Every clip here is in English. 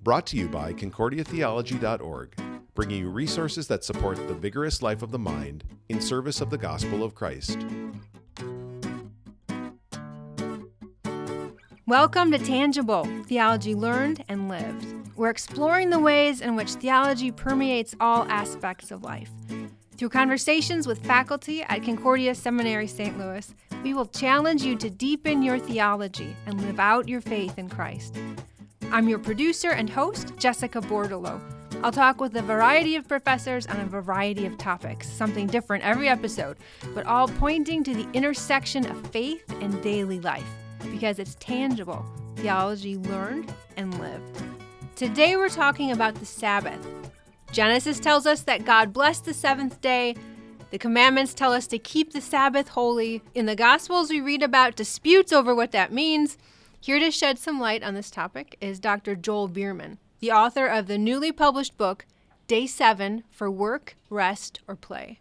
brought to you by concordiatheology.org, bringing you resources that support the vigorous life of the mind in service of the gospel of Christ. Welcome to Tangible, Theology Learned and Lived. We're exploring the ways in which theology permeates all aspects of life. Through conversations with faculty at Concordia Seminary St. Louis, we will challenge you to deepen your theology and live out your faith in Christ. I'm your producer and host, Jessica Bordelot. I'll talk with a variety of professors on a variety of topics, something different every episode, but all pointing to the intersection of faith and daily life, because it's tangible, theology learned and lived. Today we're talking about the Sabbath. Genesis tells us that God blessed the seventh day. The commandments tell us to keep the Sabbath holy. In the Gospels, we read about disputes over what that means. Here to shed some light on this topic is Dr. Joel Biermann, the author of the newly published book, Day 7 for Work, Rest, or Play.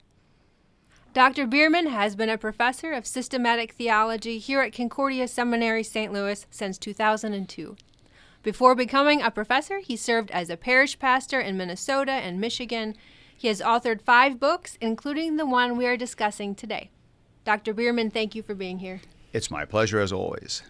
Dr. Biermann has been a professor of systematic theology here at Concordia Seminary St. Louis since 2002. Before becoming a professor, he served as a parish pastor in Minnesota and Michigan. He has authored 5 books, including the one we are discussing today. Dr. Biermann, thank you for being here. It's my pleasure as always.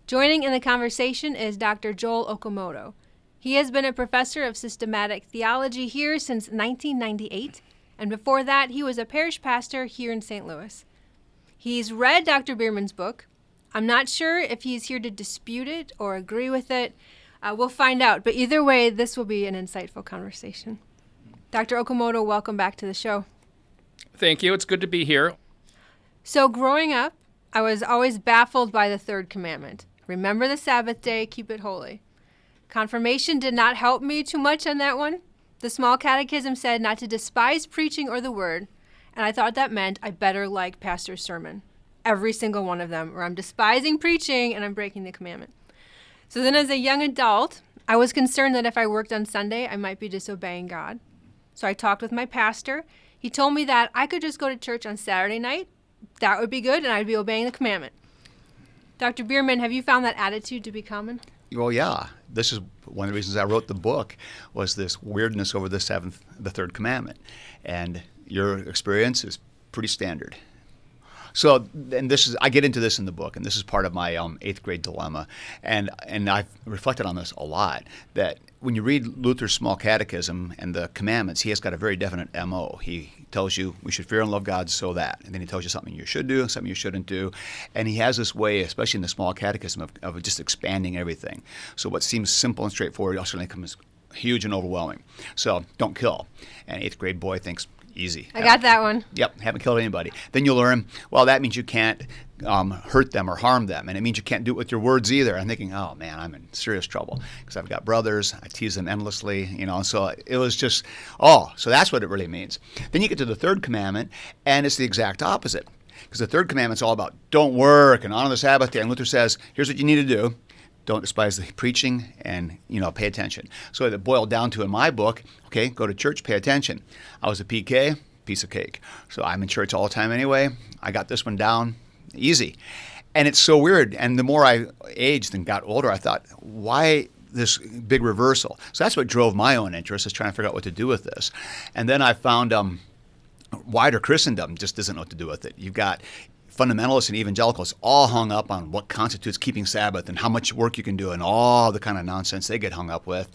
Joining in the conversation is Dr. Joel Okamoto. He has been a professor of systematic theology here since 1998, and before that, he was a parish pastor here in St. Louis. He's read Dr. Biermann's book. I'm not sure if he's here to dispute it or agree with it. We'll find out, but either way, this will be an insightful conversation. Dr. Okamoto, welcome back to the show. Thank you. It's good to be here. So growing up, I was always baffled by the third commandment. Remember the Sabbath day, keep it holy. Confirmation did not help me too much on that one. The small catechism said not to despise preaching or the word, and I thought that meant I better like pastor's sermon. Every single one of them, or I'm despising preaching and I'm breaking the commandment. So then as a young adult, I was concerned that if I worked on Sunday, I might be disobeying God. So I talked with my pastor. He told me that I could just go to church on Saturday night. That would be good, and I'd be obeying the commandment. Dr. Biermann, have you found that attitude to be common? Well, yeah. This is one of the reasons I wrote the book, was this weirdness over the third commandment. And your experience is pretty standard. So, and I get into this in the book, and this is part of my 8th grade dilemma. And I've reflected on this a lot, that when you read Luther's small catechism and the commandments, he has got a very definite MO. He tells you we should fear and love God so that. And then he tells you something you should do, something you shouldn't do. And he has this way, especially in the small catechism, of just expanding everything. So what seems simple and straightforward suddenly becomes huge and overwhelming. So don't kill. And 8th grade boy thinks, easy. I got that one. Yep, haven't killed anybody. Then you learn, well, that means you can't hurt them or harm them, and it means you can't do it with your words either. I'm thinking, oh man, I'm in serious trouble because I've got brothers. I tease them endlessly, So it was just, so that's what it really means. Then you get to the third commandment, and it's the exact opposite, because the third commandment's all about don't work and honor the Sabbath day. And Luther says, here's what you need to do. Don't despise the preaching and, pay attention. So it boiled down to, in my book, okay, go to church, pay attention. I was a PK, piece of cake. So I'm in church all the time anyway. I got this one down easy. And it's so weird. And the more I aged and got older, I thought, why this big reversal? So that's what drove my own interest, is trying to figure out what to do with this. And then I found wider Christendom just doesn't know what to do with it. You've got fundamentalists and evangelicals all hung up on what constitutes keeping Sabbath and how much work you can do and all the kind of nonsense they get hung up with.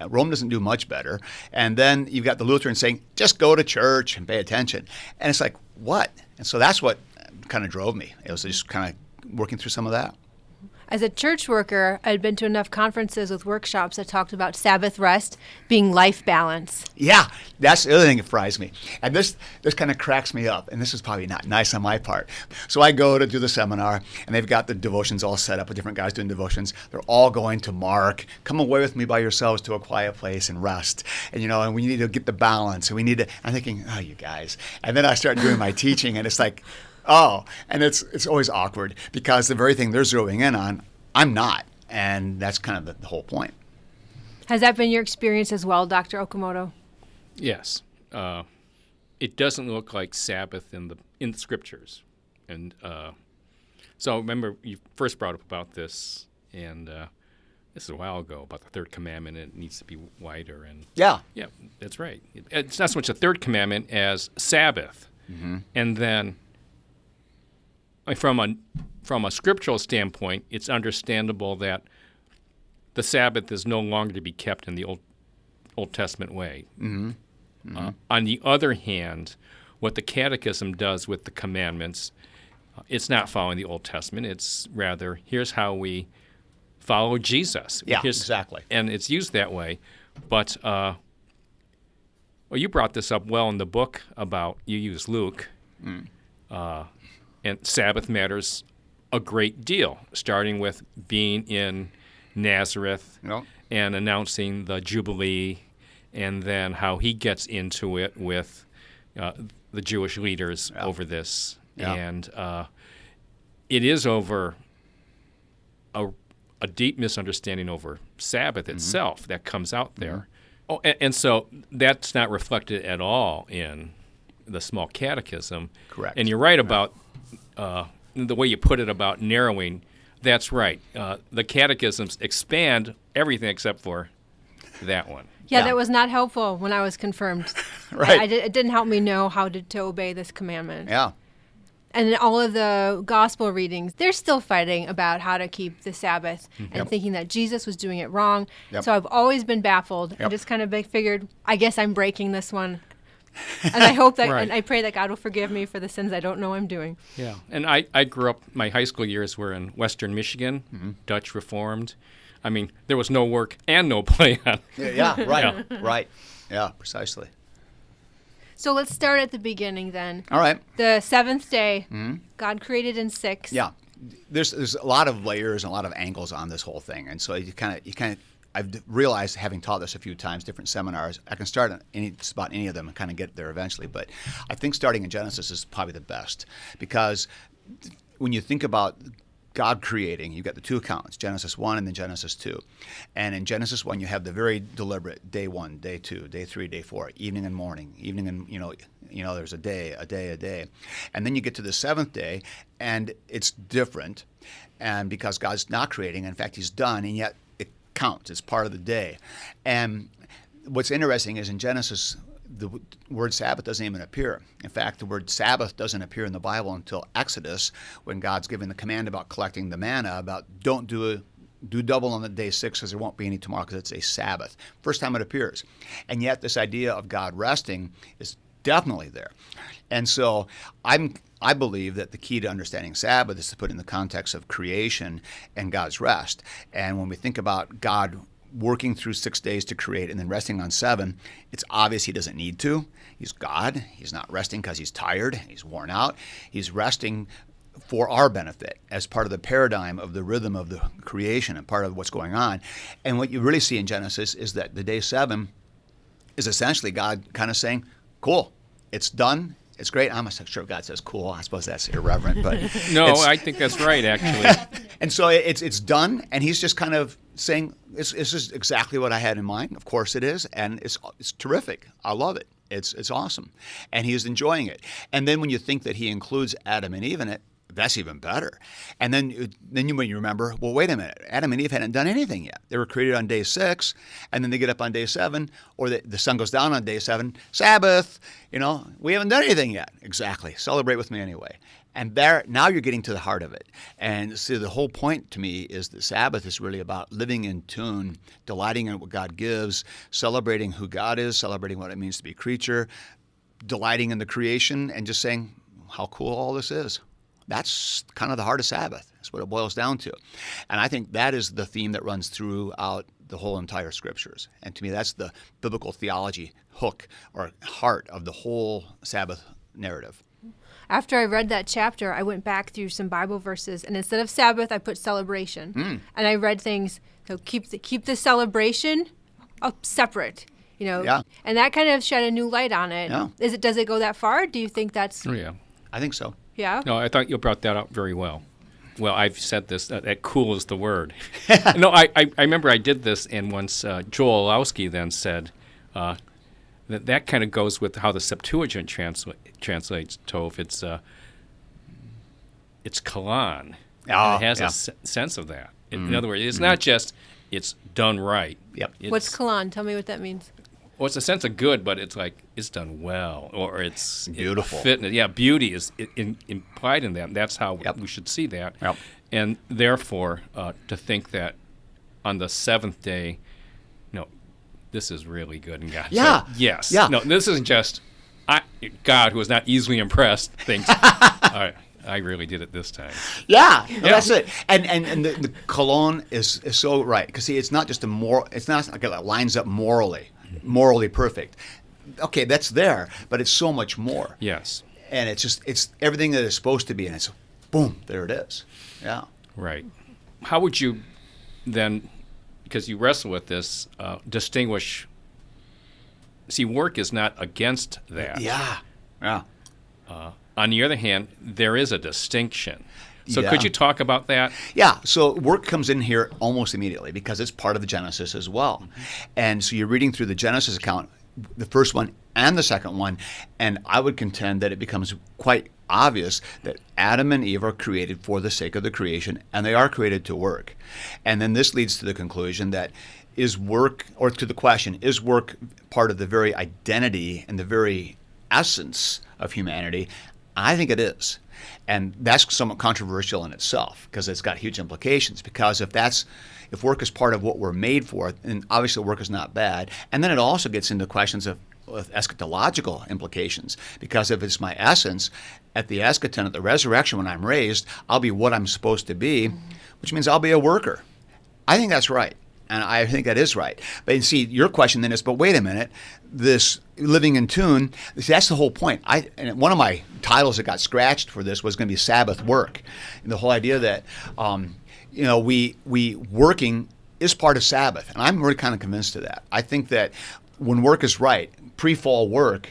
Rome doesn't do much better. And then you've got the Lutherans saying, just go to church and pay attention. And it's like, what? And so that's what kind of drove me. It was just kind of working through some of that. As a church worker, I'd been to enough conferences with workshops that talked about Sabbath rest being life balance. Yeah, that's the other thing that fries me. And this kind of cracks me up, and this is probably not nice on my part. So I go to do the seminar, and they've got the devotions all set up with different guys doing devotions. They're all going to Mark, come away with me by yourselves to a quiet place and rest. And, and we need to get the balance, and we need to, I'm thinking, oh, you guys. And then I start doing my teaching, and it's like, and it's always awkward because the very thing they're zeroing in on, I'm not. And that's kind of the whole point. Has that been your experience as well, Dr. Okamoto? Yes. It doesn't look like Sabbath in the scriptures. And so remember, you first brought up about this, and this is a while ago, about the third commandment. It needs to be wider. And Yeah. yeah, that's right. It's not so much the third commandment as Sabbath. Mm-hmm. And then from a scriptural standpoint, it's understandable that the Sabbath is no longer to be kept in the Old Testament way. Mm-hmm. Mm-hmm. On the other hand, what the Catechism does with the commandments, it's not following the Old Testament. It's rather, here's how we follow Jesus. Yeah, exactly. And it's used that way. But well, you brought this up well in the book about, you use Luke, and Sabbath matters a great deal, starting with being in Nazareth and announcing the Jubilee, and then how he gets into it with the Jewish leaders over this. Yeah. And it is over a deep misunderstanding over Sabbath itself that comes out there. Oh, and so that's not reflected at all in the Small Catechism. Correct. And you're right about the way you put it about narrowing. That's right. The catechisms expand everything except for that one. Yeah, that was not helpful when I was confirmed. Right. It didn't help me know how to obey this commandment. Yeah. And in all of the gospel readings, they're still fighting about how to keep the Sabbath and thinking that Jesus was doing it wrong. Yep. So I've always been baffled and just kind of figured, I guess I'm breaking this one. And I hope that, Right. and I pray that God will forgive me for the sins I don't know I'm doing. Yeah. And I grew up, my high school years were in Western Michigan, Dutch Reformed. I mean, there was no work and no play on. Yeah, right. Right. Yeah, precisely. So let's start at the beginning then. All right. The seventh day, God created in 6. Yeah. There's a lot of layers and a lot of angles on this whole thing. And so you kind of I've realized, having taught this a few times, different seminars, I can start on just about any of them and kind of get there eventually. But I think starting in Genesis is probably the best, because when you think about God creating, you've got the two accounts, Genesis 1 and then Genesis 2. And in Genesis 1, you have the very deliberate day 1, day 2, day 3, day 4, evening and morning, evening and, there's a day. And then you get to the seventh day, and it's different. And because God's not creating, in fact, he's done, and yet it counts. It's part of the day. And what's interesting is in Genesis, the word Sabbath doesn't even appear. In fact, the word Sabbath doesn't appear in the Bible until Exodus, when God's giving the command about collecting the manna, about don't do double on the day 6 because there won't be any tomorrow because it's a Sabbath. First time it appears. And yet this idea of God resting is definitely there. And so I believe that the key to understanding Sabbath is to put it in the context of creation and God's rest. And when we think about God working through 6 days to create and then resting on 7, it's obvious he doesn't need to. He's God. He's not resting because he's tired. He's worn out. He's resting for our benefit as part of the paradigm of the rhythm of the creation and part of what's going on. And what you really see in Genesis is that the day 7 is essentially God kind of saying, cool, it's done. It's great. I'm not sure if God says cool. I suppose that's irreverent, but No, I think that's right, actually. And so it's done, and he's just kind of saying, this is exactly what I had in mind. Of course it is, and it's terrific. I love it. It's awesome. And he's enjoying it. And then when you think that he includes Adam and Eve in it, that's even better. And then you remember, well, wait a minute. Adam and Eve hadn't done anything yet. They were created on day 6, and then they get up on day 7, or the sun goes down on day 7. Sabbath, we haven't done anything yet. Exactly. Celebrate with me anyway. And now you're getting to the heart of it. And so the whole point to me is that Sabbath is really about living in tune, delighting in what God gives, celebrating who God is, celebrating what it means to be a creature, delighting in the creation, and just saying how cool all this is. That's kind of the heart of Sabbath. That's what it boils down to. And I think that is the theme that runs throughout the whole entire Scriptures. And to me, that's the biblical theology hook or heart of the whole Sabbath narrative. After I read that chapter, I went back through some Bible verses, and instead of Sabbath, I put celebration. And I read things, keep the celebration up separate, Yeah. And that kind of shed a new light on it. Yeah. Does it go that far? Do you think that's... Oh, yeah. I think so. Yeah? No, I thought you brought that up very well. Well, I've said this, that cool is the word. No, I remember I did this, and once Joel Olowski then said that kind of goes with how the Septuagint translates Tov. It's kalan. Oh, And it has yeah. a sense of that. In other words, it's not just it's done right. Yep. What's kalan? Tell me what that means. Well, it's a sense of good, but it's like it's done well, or it's beautiful. Fitness. Yeah, beauty is implied in that. That's how we should see that. Yep. And therefore, to think that on the seventh day, no, this is really good. And God said, yes. Yeah. No, this isn't just God, who is not easily impressed, thinks, all right, I really did it this time. Yeah, that's it. And the cologne is so right, because see, it's not just it's not like it lines up morally perfect. Okay, that's there, but it's so much more. Yes. And it's everything that it's supposed to be, and it's boom, there it is. Yeah. Right. How would you then, because you wrestle with this, distinguish? See, work is not against that. Yeah. On the other hand, there is a distinction. So Yeah. could you talk about that? Yeah, so work comes in here almost immediately because it's part of the Genesis as well. And so you're reading through the Genesis account, the first one and the second one, and I would contend that it becomes quite obvious that Adam and Eve are created for the sake of the creation, and they are created to work. And then this leads to the conclusion that is work part of the very identity and the very essence of humanity? I think it is. And that's somewhat controversial in itself because it's got huge implications. Because if work is part of what we're made for, then obviously work is not bad. And then it also gets into questions of eschatological implications. Because if it's my essence, at the eschaton, at the resurrection, when I'm raised, I'll be what I'm supposed to be, which means I'll be a worker. I think that's right. And I think that is right. But you see, your question then is, but wait a minute, this living in tune, that's the whole point. And one of my titles that got scratched for this was going to be Sabbath work. And the whole idea that, we working is part of Sabbath. And I'm really kind of convinced of that. I think that when work is right, pre-fall work,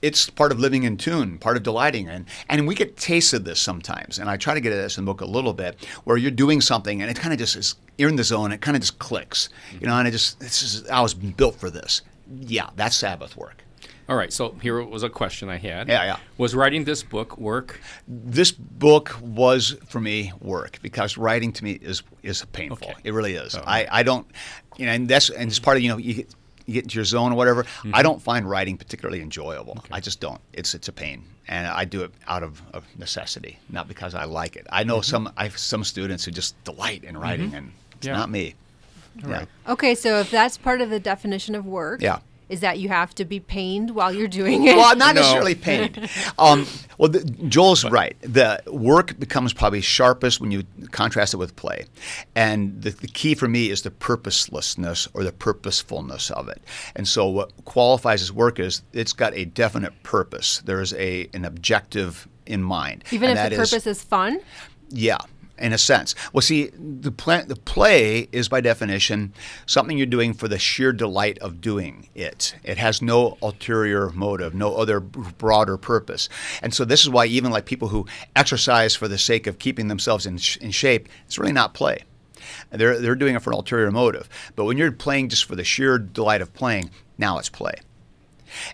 it's part of living in tune, part of delighting in. And we get tastes of this sometimes. And I try to get at this in the book a little bit, where you're doing something and it kind of just is, you're in the zone, it kind of just clicks. And I was built for this. Yeah, that's Sabbath work. All right, so here was a question I had. Yeah. Was writing this book work? This book was, for me, work, because writing to me is painful. Okay. It really is. Oh. I don't, and it's part of, you get into your zone or whatever. Mm-hmm. I don't find writing particularly enjoyable. Okay. I just don't. It's a pain, and I do it out of necessity, not because I like it. I know I have some students who just delight in writing, and it's not me. All right. Okay, so if that's part of the definition of work, is that you have to be pained while you're doing it? Well, not necessarily pained. Joel's right. The work becomes probably sharpest when you contrast it with play. And the key for me is the purposelessness or the purposefulness of it. And so what qualifies as work is it's got a definite purpose. There is an objective in mind. Even if the purpose is fun? Yeah. In a sense. Well, see, the play is by definition something you're doing for the sheer delight of doing it. It has no ulterior motive, no other broader purpose. And so this is why even like people who exercise for the sake of keeping themselves in shape, it's really not play. They're doing it for an ulterior motive. But when you're playing just for the sheer delight of playing, now it's play.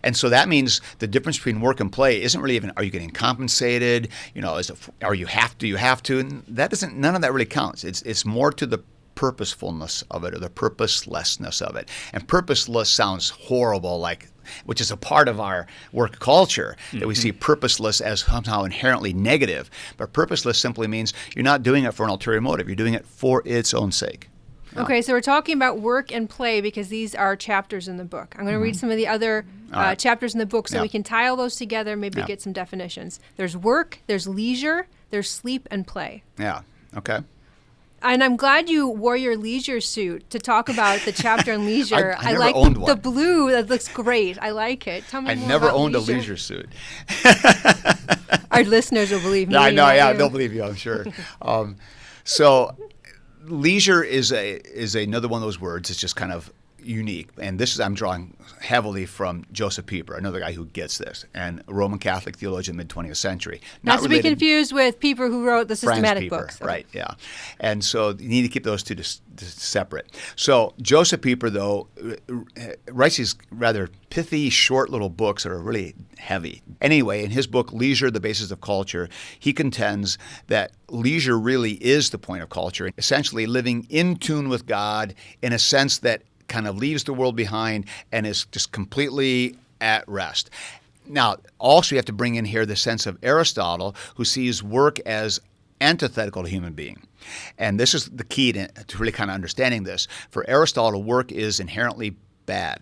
And so that means the difference between work and play isn't really even, are you getting compensated? Are you have to? And none of that really counts. It's more to the purposefulness of it or the purposelessness of it. And purposeless sounds horrible, which is a part of our work culture, that we see purposeless as somehow inherently negative. But purposeless simply means you're not doing it for an ulterior motive. You're doing it for its own sake. Okay, so we're talking about work and play because these are chapters in the book. I'm going to read some of the other chapters in the book so we can tie all those together and maybe get some definitions. There's work, there's leisure, there's sleep and play. Yeah, okay. And I'm glad you wore your leisure suit to talk about the chapter on leisure. I never like owned the one. blue. That looks great. I like it. Tell me more never about owned leisure. a leisure suit. Our listeners will believe me. I know, they'll believe you, I'm sure. So leisure is another one of those words. It's just kind of unique, and this is I'm drawing heavily from Joseph Pieper, another guy who gets this, and a Roman Catholic theologian mid-20th century. Not to be confused with Pieper, who wrote the systematic books. Okay. Right, yeah. And so you need to keep those two separate. So Joseph Pieper, though, writes these rather pithy, short little books that are really heavy. Anyway, in his book, Leisure, the Basis of Culture, he contends that leisure really is the point of culture, essentially living in tune with God in a sense that kind of leaves the world behind and is just completely at rest. Now, also you have to bring in here the sense of Aristotle, who sees work as antithetical to human being. And this is the key to really kind of understanding this. For Aristotle, work is inherently bad.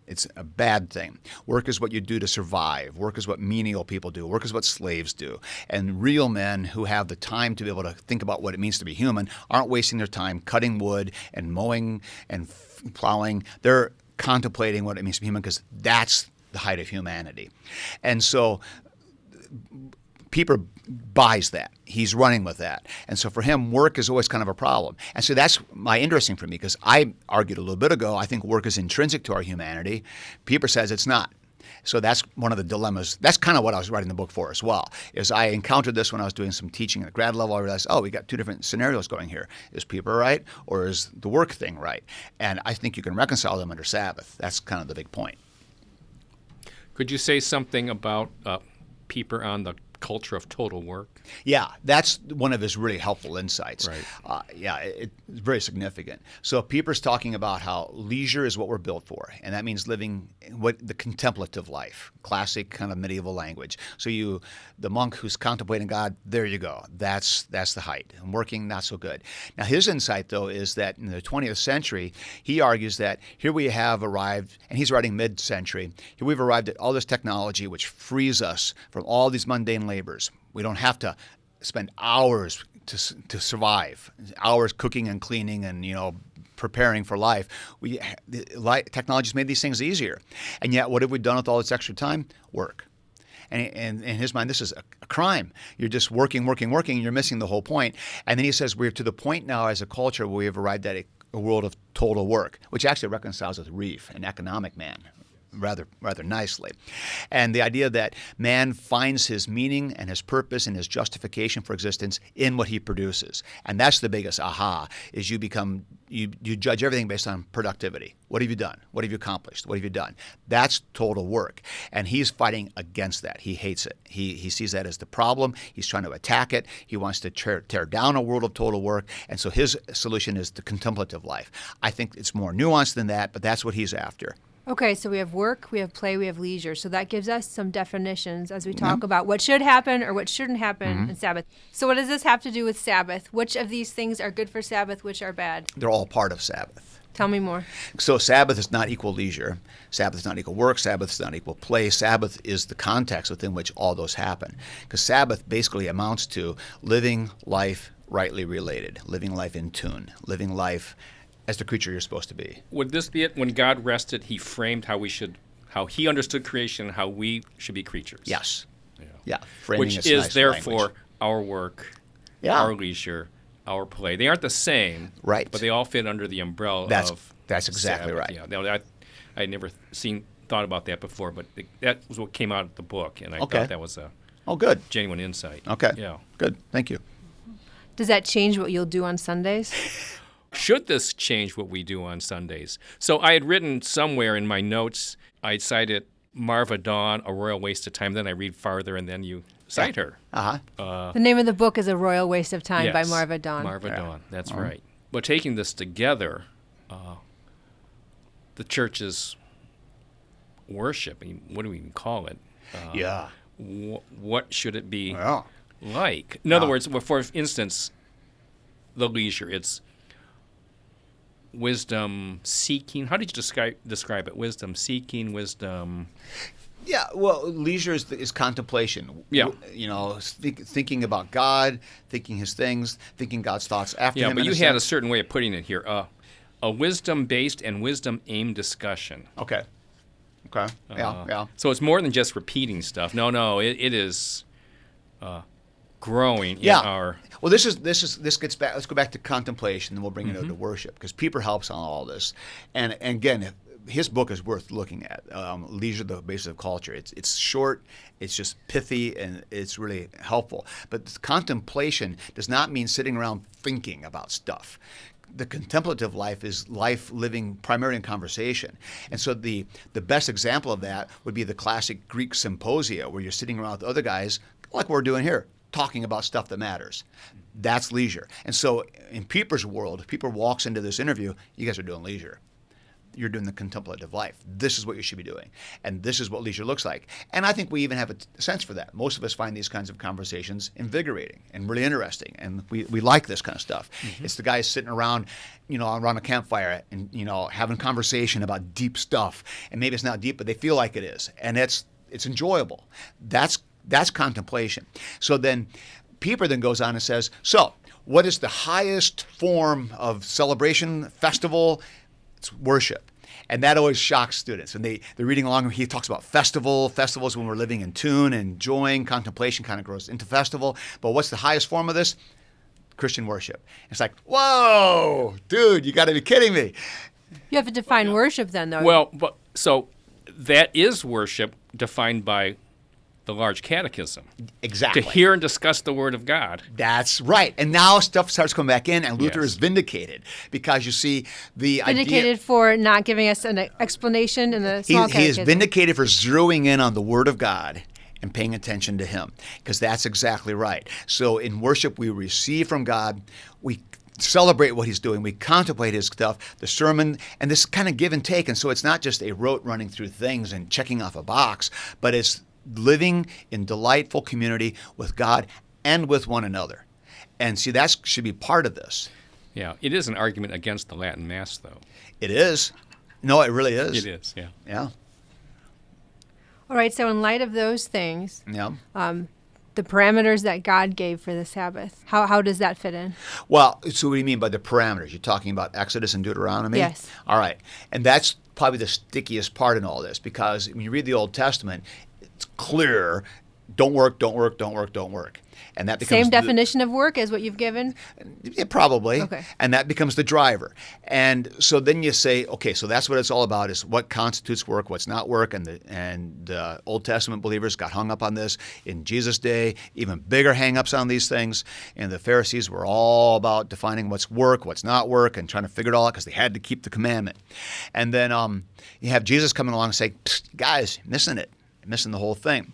It's a bad thing. Work is what you do to survive. Work is what menial people do. Work is what slaves do. And real men who have the time to be able to think about what it means to be human aren't wasting their time cutting wood and mowing and plowing. They're contemplating what it means to be human, because that's the height of humanity. And so Pieper buys that. He's running with that. And so for him, work is always kind of a problem. And so that's interesting for me, because I argued a little bit ago, I think work is intrinsic to our humanity. Pieper says it's not. So that's one of the dilemmas. That's kind of what I was writing the book for as well, is I encountered this when I was doing some teaching at grad level. I realized, we got two different scenarios going here. Is Pieper right, or is the work thing right? And I think you can reconcile them under Sabbath. That's kind of the big point. Could you say something about Pieper on the culture of total work? Yeah, that's one of his really helpful insights. Right. It's very significant. So Pieper's talking about how leisure is what we're built for, and that means living the contemplative life, classic kind of medieval language. So the monk who's contemplating God, there you go. That's the height. And working, not so good. Now his insight, though, is that in the 20th century, he argues that here we have arrived, and he's writing mid-century, here we've arrived at all this technology which frees us from all these mundane labors. We don't have to spend hours to survive, hours cooking and cleaning and preparing for life. Technology's made these things easier, and yet what have we done with all this extra time? Work. And in his mind, this is a crime. You're just working, you're missing the whole point. And then he says we're to the point now as a culture where we have arrived at a world of total work, which actually reconciles with Reef, an economic man, rather nicely. And the idea that man finds his meaning and his purpose and his justification for existence in what he produces. And that's the biggest aha, is you judge everything based on productivity. What have you done? What have you accomplished? What have you done? That's total work. And he's fighting against that. He hates it. He sees that as the problem. He's trying to attack it. He wants to tear down a world of total work. And so his solution is the contemplative life. I think it's more nuanced than that, but that's what he's after. Okay, so we have work, we have play, we have leisure. So that gives us some definitions as we talk about what should happen or what shouldn't happen in Sabbath. So what does this have to do with Sabbath? Which of these things are good for Sabbath, which are bad? They're all part of Sabbath. Tell me more. So Sabbath is not equal leisure. Sabbath is not equal work. Sabbath is not equal play. Sabbath is the context within which all those happen. Because Sabbath basically amounts to living life rightly related, living life in tune, living life as the creature you're supposed to be. Would this be it? When God rested, he framed how he understood creation, how we should be creatures. Yes. Yeah. Framing which is nice therefore language. Our work, our leisure, our play. They aren't the same, right? But they all fit under the umbrella of That's exactly Sabbath. right. Yeah. Now, I had never thought about that before, but that was what came out of the book, and I thought that was a good genuine insight. Okay. Yeah. Good. Thank you. Does that change what you'll do on Sundays? Should this change what we do on Sundays? So I had written somewhere in my notes, I cited Marva Dawn, A Royal Waste of Time. Then I read farther, and then you cite her. The name of the book is A Royal Waste of Time by Marva Dawn. Marva Dawn, that's right. But taking this together, the church's worship, I mean, what do we even call it? What should it be like? In other words, for instance, the leisure, it's wisdom seeking. How did you describe it? Wisdom seeking, wisdom. Yeah, well, leisure is contemplation. Yeah. Thinking about God, thinking his things, thinking God's thoughts after him. Yeah, but you had a certain way of putting it here. A wisdom-based and wisdom-aimed discussion. Okay. Yeah. So it's more than just repeating stuff. No, it is growing in Yeah. our... Well, this gets back. Let's go back to contemplation, and we'll bring it over to worship, because Pieper helps on all this. And again, his book is worth looking at. Leisure, the Basis of Culture. It's short, it's just pithy, and it's really helpful. But contemplation does not mean sitting around thinking about stuff. The contemplative life is life living primarily in conversation. And so the best example of that would be the classic Greek symposia, where you're sitting around with other guys, like we're doing here, talking about stuff that matters. That's leisure. And so in Pieper's world, if Pieper walks into this interview, you guys are doing leisure. You're doing the contemplative life. This is what you should be doing. And this is what leisure looks like. And I think we even have a sense for that. Most of us find these kinds of conversations invigorating and really interesting. And we like this kind of stuff. It's the guys sitting around, around a campfire and, having conversation about deep stuff. And maybe it's not deep, but they feel like it is. And it's enjoyable. That's contemplation. So then Pieper then goes on and says, so what is the highest form of celebration, festival? It's worship. And that always shocks students. And they're reading along, he talks about festivals when we're living in tune and enjoying. Contemplation kind of grows into festival. But what's the highest form of this? Christian worship. It's like, whoa, dude, you got to be kidding me. You have to define worship then, though. Well, so that is worship defined by the large catechism. Exactly. To hear and discuss the Word of God. That's right. And now stuff starts coming back in, and Luther Yes. is vindicated, because you see the Vindicated idea. for not giving us an explanation in the small He is catechism. vindicated for zeroing in on the Word of God and paying attention to Him, because that's exactly right. So in worship, we receive from God, we celebrate what He's doing, we contemplate His stuff, the sermon, and this kind of give and take. And so it's not just a rote running through things and checking off a box, but it's living in delightful community with God and with one another. And see, that should be part of this. Yeah, it is an argument against the Latin Mass, though. It is. No, it really is. It is, yeah. Yeah. All right, so in light of those things, Yeah. the parameters that God gave for the Sabbath, how does that fit in? Well, so what do you mean by the parameters? You're talking about Exodus and Deuteronomy? Yes. All right. And that's probably the stickiest part in all this, because when you read the Old Testament, it's clear, don't work, don't work, don't work, don't work. And that becomes Same definition of work as what you've given? Yeah, probably. Okay. And that becomes the driver. And so then you say, okay, so that's what it's all about, is what constitutes work, what's not work. And the Old Testament believers got hung up on this. In Jesus' day, even bigger hang-ups on these things. And the Pharisees were all about defining what's work, what's not work, and trying to figure it all out, because they had to keep the commandment. And then you have Jesus coming along and say, guys, missing it. Missing the whole thing.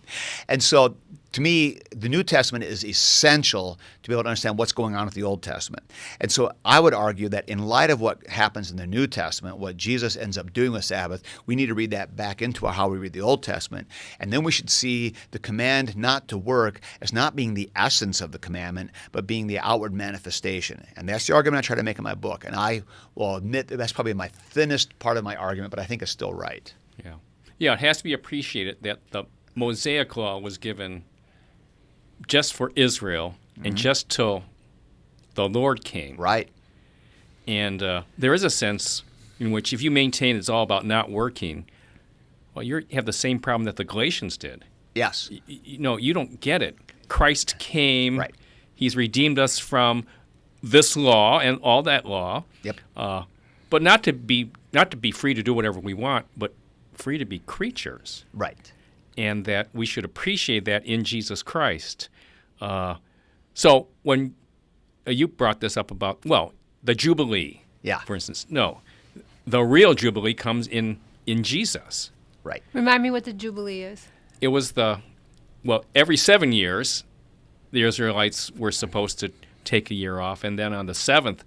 And so to me, the New Testament is essential to be able to understand what's going on with the Old Testament. And so I would argue that in light of what happens in the New Testament, what Jesus ends up doing with Sabbath, we need to read that back into how we read the Old Testament. And then we should see the command not to work as not being the essence of the commandment, but being the outward manifestation. And that's the argument I try to make in my book. And I will admit that that's probably my thinnest part of my argument, but I think it's still right. Yeah. Yeah, it has to be appreciated that the Mosaic law was given just for Israel and just till the Lord came. Right. And there is a sense in which if you maintain it's all about not working, well, you have the same problem that the Galatians did. Yes. You don't get it. Christ came. Right. He's redeemed us from this law and all that law. Yep. But not to be free to do whatever we want, but free to be creatures. Right. And that we should appreciate that in Jesus Christ. So when you brought this up about, the Jubilee, for instance. No, the real Jubilee comes in Jesus. Right. Remind me what the Jubilee is. It was every 7 years, the Israelites were supposed to take a year off, and then on the seventh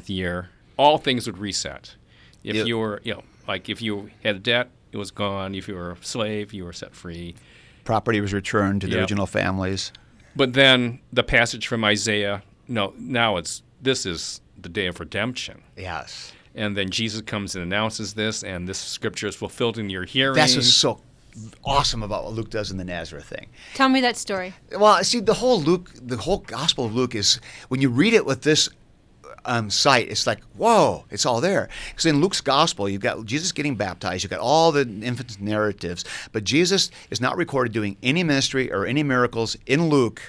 year, all things would reset. If you were, like if you had a debt, it was gone. If you were a slave, you were set free. Property was returned to the original families. But then the passage from Isaiah, this is the day of redemption. Yes. And then Jesus comes and announces this, and this scripture is fulfilled in your hearing. That's what's so awesome about what Luke does in the Nazareth thing. Tell me that story. Well, see, the whole Gospel of Luke is, when you read it with this sight. It's like, whoa, it's all there. Because in Luke's gospel, you've got Jesus getting baptized, you've got all the infant narratives, but Jesus is not recorded doing any ministry or any miracles in Luke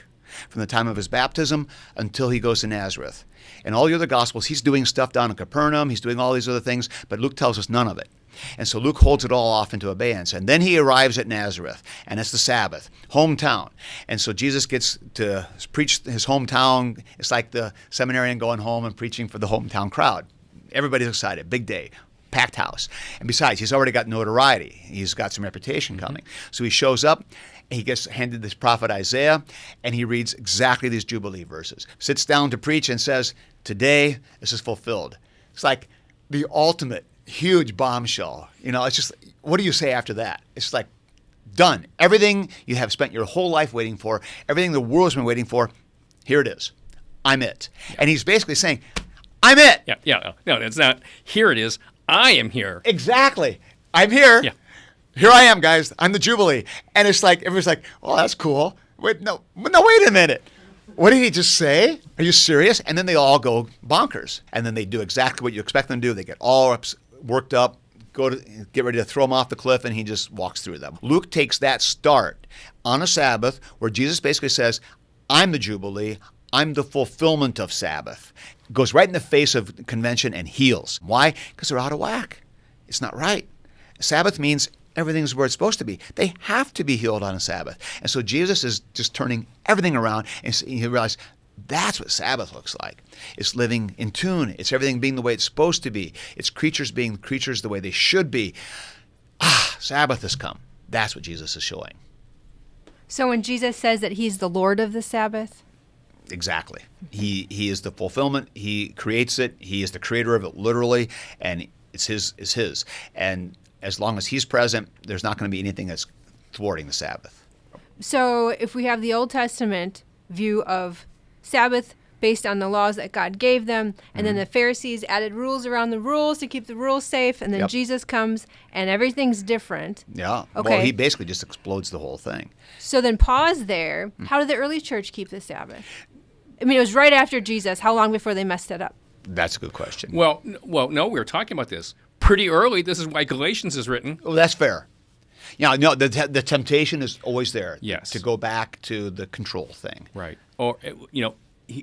from the time of his baptism until he goes to Nazareth. In all the other gospels, he's doing stuff down in Capernaum, he's doing all these other things, but Luke tells us none of it. And so Luke holds it all off into abeyance. And then he arrives at Nazareth, and it's the Sabbath, hometown. And so Jesus gets to preach his hometown. It's like the seminarian going home and preaching for the hometown crowd. Everybody's excited, big day, packed house. And besides, he's already got notoriety. He's got some reputation coming. So he shows up, he gets handed this prophet Isaiah, and he reads exactly these Jubilee verses. Sits down to preach and says, today this is fulfilled. It's like the ultimate huge bombshell. It's just, what do you say after that? It's like, done. Everything you have spent your whole life waiting for, everything the world's been waiting for, here it is. I'm it. Yeah. And he's basically saying, I'm it. Yeah. No, it's not, here it is. I am here. Exactly. I'm here. Yeah. Here I am, guys. I'm the Jubilee. And it's like, everyone's like, oh, that's cool. Wait a minute. What did he just say? Are you serious? And then they all go bonkers. And then they do exactly what you expect them to do. They get all worked up, get ready to throw him off the cliff, and he just walks through them. Luke takes that start on a Sabbath where Jesus basically says, I'm the Jubilee, I'm the fulfillment of Sabbath. Goes right in the face of convention and heals. Why? Because they're out of whack. It's not right. Sabbath means everything's where it's supposed to be. They have to be healed on a Sabbath. And so Jesus is just turning everything around, and he realized that's what Sabbath looks like. It's living in tune. It's everything being the way it's supposed to be. It's creatures being creatures the way they should be. Sabbath has come. That's what Jesus is showing. So when Jesus says that he's the Lord of the Sabbath? Exactly. He is the fulfillment. He creates it. He is the creator of it literally, and it's his. And as long as he's present, there's not going to be anything that's thwarting the Sabbath. So if we have the Old Testament view of Sabbath based on the laws that God gave them, and then the Pharisees added rules around the rules to keep the rules safe, and then Jesus comes and everything's different. Yeah. Okay. Well, he basically just explodes the whole thing. So then pause there. How did the early church keep the Sabbath? I mean, it was right after Jesus. How long before they messed it up? That's a good question. Well, no, we were talking about this pretty early. This is why Galatians is written. Oh, that's fair. Yeah, no, the temptation is always there. Yes. To go back to the control thing. Right. Or,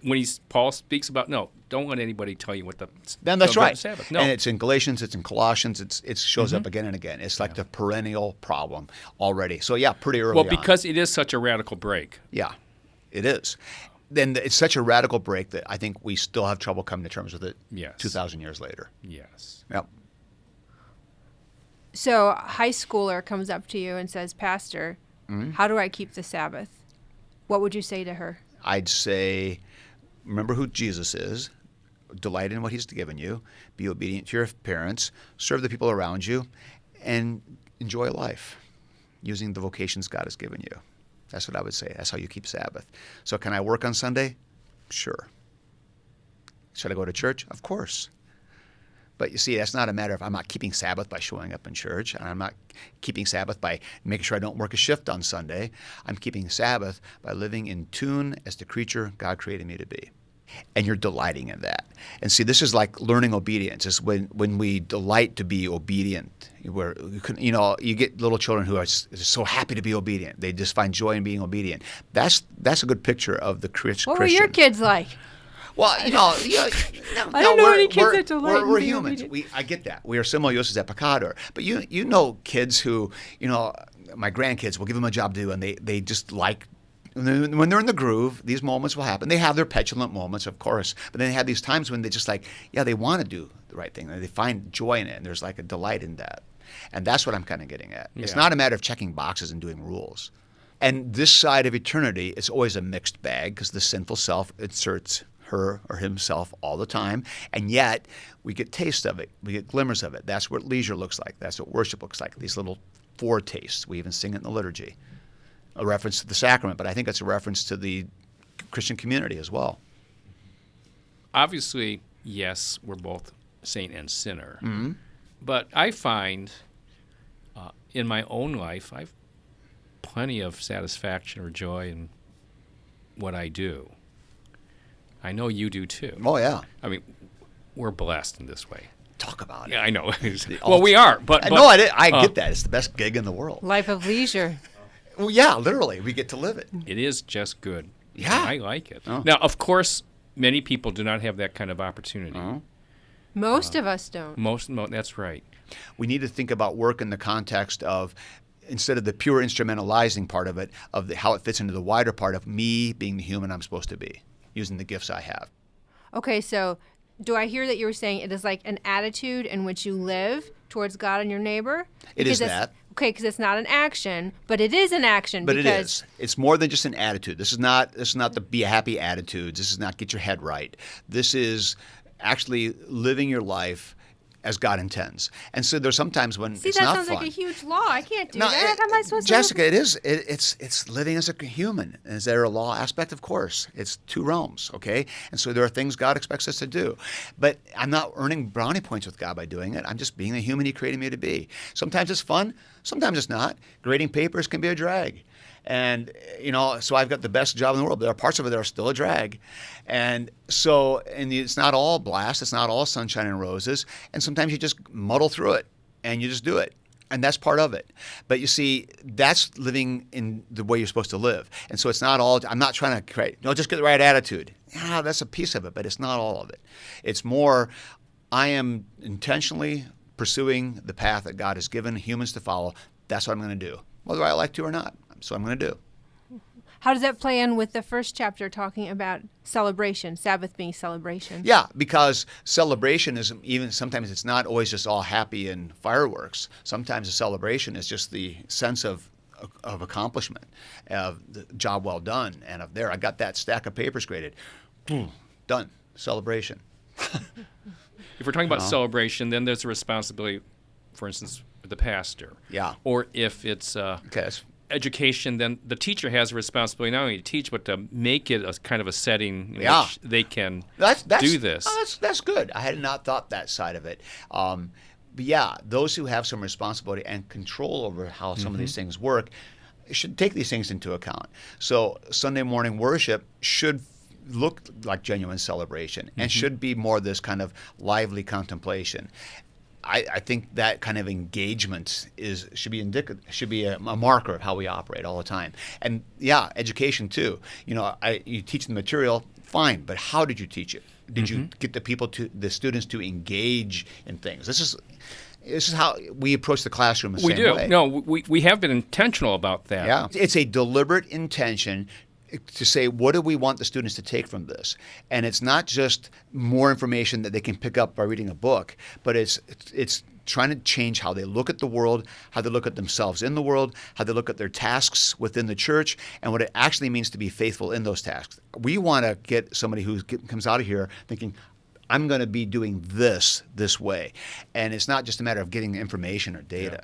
when Paul speaks about, no, don't let anybody tell you what the Then that's right. Sabbath. No. And it's in Galatians, it's in Colossians, it shows up again and again. It's like the perennial problem already. So yeah, pretty early on. Well, because it is such a radical break. Yeah, it is. Then it's such a radical break that I think we still have trouble coming to terms with it 2,000 years later. Yes. Yep. So a high schooler comes up to you and says, Pastor, how do I keep the Sabbath? What would you say to her? I'd say, remember who Jesus is, delight in what he's given you, be obedient to your parents, serve the people around you, and enjoy life using the vocations God has given you. That's what I would say. That's how you keep Sabbath. So can I work on Sunday? Sure. Should I go to church? Of course. But you see, that's not a matter of I'm not keeping Sabbath by showing up in church, and I'm not keeping Sabbath by making sure I don't work a shift on Sunday. I'm keeping Sabbath by living in tune as the creature God created me to be. And you're delighting in that. And see, this is like learning obedience. It's when we delight to be obedient, where you get little children who are so happy to be obedient. They just find joy in being obedient. That's a good picture of the Christian. What were your kids like? Well, I don't know any kids that delight in we're being humans. obedient. I get that. We are simul justus et peccator. But you know kids who, my grandkids will give them a job to do, and they just like, when they're in the groove, these moments will happen. They have their petulant moments, of course, but then they have these times when they just they want to do the right thing. They find joy in it, and there's like a delight in that. And that's what I'm kind of getting at. Yeah. It's not a matter of checking boxes and doing rules. And this side of eternity, it's always a mixed bag because the sinful self inserts her or himself all the time, and yet we get taste of it. We get glimmers of it. That's what leisure looks like. That's what worship looks like, these little foretastes. We even sing it in the liturgy. A reference to the sacrament, but I think it's a reference to the Christian community as well. Obviously, yes, we're both saint and sinner. Mm-hmm. But I find in my own life, I've plenty of satisfaction or joy in what I do. I know you do too. Oh, yeah. I mean, we're blessed in this way. Talk about it. Yeah, I know. Well, we are, but no, I get that. It's the best gig in the world. Life of leisure. Well, yeah, literally, we get to live it. it is just good. Yeah. I like it. Oh. Now, of course, many people do not have that kind of opportunity. Most of us don't. That's right. We need to think about work in the context of, instead of the pure instrumentalizing part of it, how it fits into the wider part of me being the human I'm supposed to be, using the gifts I have. Okay, so do I hear that you were saying it is like an attitude in which you live towards God and your neighbor? It is that. Okay, because it's not an action, but it is an action. But it is. It's more than just an attitude. This is not the be happy attitude. This is not get your head right. This is actually living your life as God intends. And so there's sometimes when it's not fun. See, that sounds like a huge law. I can't do that. How am I supposed Jessica, to? it is. It's living as a human. Is there a law aspect? Of course. It's two realms, okay? And so there are things God expects us to do. But I'm not earning brownie points with God by doing it. I'm just being the human He created me to be. Sometimes it's fun. Sometimes it's not. Grading papers can be a drag. And, so I've got the best job in the world, but there are parts of it that are still a drag. And so, it's not all blast, it's not all sunshine and roses. And sometimes you just muddle through it and you just do it. And that's part of it. But you see, that's living in the way you're supposed to live. And so it's not all, I'm not trying to create, just get the right attitude. Yeah, that's a piece of it, but it's not all of it. It's more, I am intentionally pursuing the path that God has given humans to follow. That's what I'm going to do, whether I like to or not. So I'm going to do. How does that play in with the first chapter talking about celebration, Sabbath being celebration? Yeah, because celebration is even, sometimes it's not always just all happy and fireworks. Sometimes a celebration is just the sense of accomplishment, of the job well done, and of I got that stack of papers graded. Done. Celebration. If we're talking about celebration, then there's a responsibility, for instance, the pastor. Yeah. Or if it's education, then the teacher has a responsibility not only to teach, but to make it a kind of a setting in which they can do this. That's good. I had not thought that side of it. But yeah, those who have some responsibility and control over how some of these things work should take these things into account. So Sunday morning worship should look like genuine celebration and should be more this kind of lively contemplation. I think that kind of engagement should be a marker of how we operate all the time. And yeah, education too. You teach the material, fine, but how did you teach it? Did you get the students to engage in things? This is how we approach the classroom the same way. We do. No, we have been intentional about that. Yeah, it's a deliberate intention to say, what do we want the students to take from this? And it's not just more information that they can pick up by reading a book, but it's trying to change how they look at the world, how they look at themselves in the world, how they look at their tasks within the church, and what it actually means to be faithful in those tasks. We want to get somebody who comes out of here thinking, I'm going to be doing this way. And it's not just a matter of getting information or data.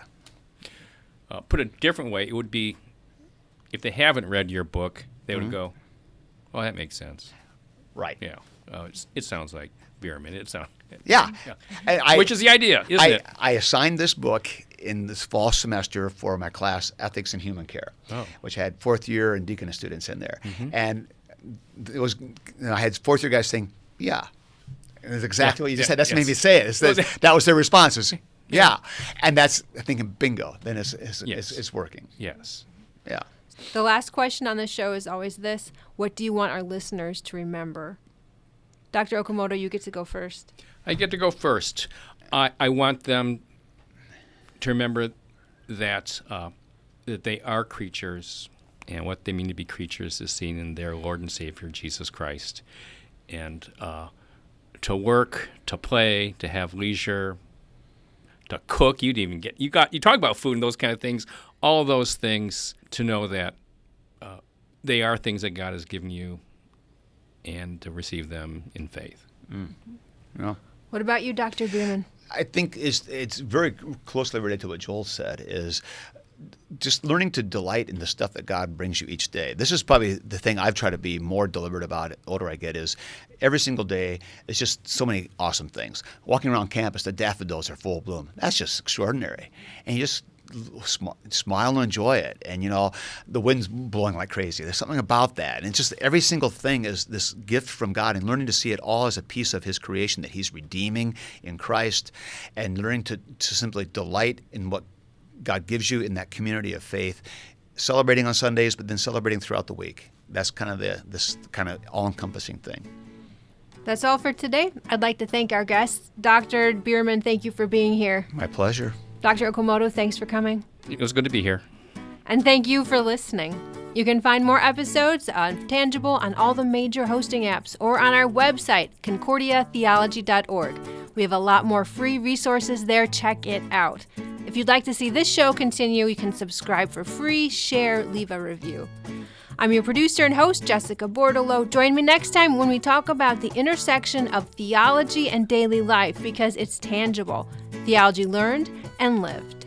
Yeah. Put it a different way, it would be, if they haven't read your book, they would go, well, that makes sense. Right. Yeah. It sounds like Biermann. Yeah. Which is the idea, isn't it? I assigned this book in this fall semester for my class, Ethics in Human Care, which had fourth year and deaconess students in there. And it was, I had fourth year guys saying, yeah. It was exactly what you just said. That's what made me say it. That was their response. Yeah. And that's, I think, bingo. Then it's working. Yes. Yeah. The last question on the show is always this: what do you want our listeners to remember? Dr. Okamoto, you get to go first. I get to go first. I want them to remember that they are creatures, and what they mean to be creatures is seen in their Lord and Savior, Jesus Christ. And to work, to play, to have leisure, to cook. You talk about food and those kind of things. All of those things, to know that they are things that God has given you, and to receive them in faith. Yeah. What about you, Dr. Biermann? I think it's very closely related to what Joel said, is just learning to delight in the stuff that God brings you each day. This is probably the thing I've tried to be more deliberate about the older I get, is every single day is just so many awesome things. Walking around campus, the daffodils are full bloom. That's just extraordinary. And you just smile and enjoy it. And, the wind's blowing like crazy. There's something about that. And it's just every single thing is this gift from God, and learning to see it all as a piece of his creation that he's redeeming in Christ, and learning to simply delight in what God gives you in that community of faith, celebrating on Sundays, but then celebrating throughout the week. That's kind of this kind of all-encompassing thing. That's all for today. I'd like to thank our guests. Dr. Biermann, thank you for being here. My pleasure. Dr. Okamoto, thanks for coming. It was good to be here. And thank you for listening. You can find more episodes on Tangible on all the major hosting apps or on our website, concordiatheology.org. We have a lot more free resources there. Check it out. If you'd like to see this show continue, you can subscribe for free, share, leave a review. I'm your producer and host, Jessica Bordolo. Join me next time when we talk about the intersection of theology and daily life, because it's tangible. Theology learned and lived.